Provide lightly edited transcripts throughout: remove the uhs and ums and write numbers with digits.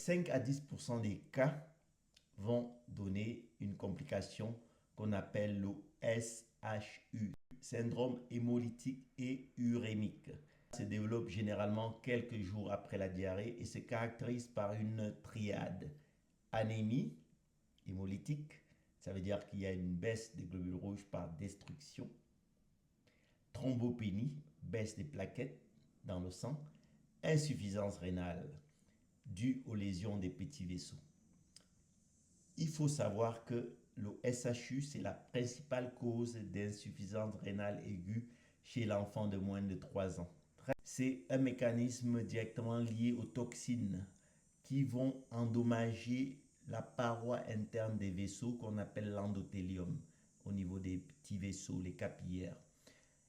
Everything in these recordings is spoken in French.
5 à 10% des cas vont donner une complication qu'on appelle le SHU, syndrome hémolytique et urémique. Ça se développe généralement quelques jours après la diarrhée et se caractérise par une triade. Anémie hémolytique, ça veut dire qu'il y a une baisse des globules rouges par destruction. Thrombopénie, baisse des plaquettes dans le sang. Insuffisance rénale due aux lésions des petits vaisseaux. Il faut savoir que le SHU, c'est la principale cause d'insuffisance rénale aiguë chez l'enfant de moins de 3 ans. C'est un mécanisme directement lié aux toxines qui vont endommager la paroi interne des vaisseaux qu'on appelle l'endothélium au niveau des petits vaisseaux, les capillaires.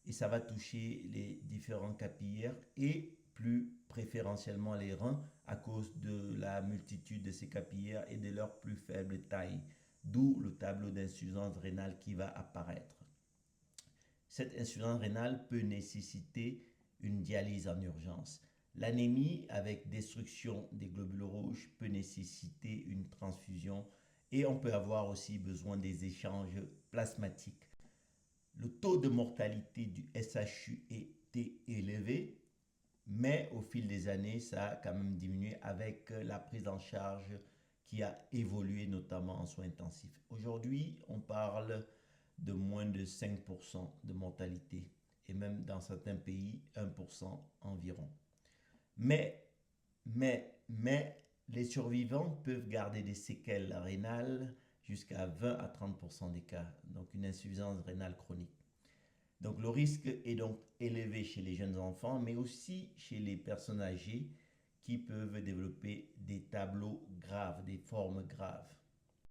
Et ça va toucher les différents capillaires et plus préférentiellement les reins à cause de la multitude de ces capillaires et de leur plus faible taille, d'où le tableau d'insuffisance rénale qui va apparaître. Cette insuffisance rénale peut nécessiter une dialyse en urgence. L'anémie avec destruction des globules rouges peut nécessiter une transfusion et on peut avoir aussi besoin des échanges plasmatiques. Le taux de mortalité du SHU était élevé, mais au fil des années, ça a quand même diminué avec la prise en charge qui a évolué, notamment en soins intensifs. Aujourd'hui, on parle de moins de 5% de mortalité et même dans certains pays, 1% environ. Mais, les survivants peuvent garder des séquelles rénales jusqu'à 20 à 30% des cas, donc une insuffisance rénale chronique. Donc le risque est donc élevé chez les jeunes enfants, mais aussi chez les personnes âgées qui peuvent développer des tableaux graves, des formes graves.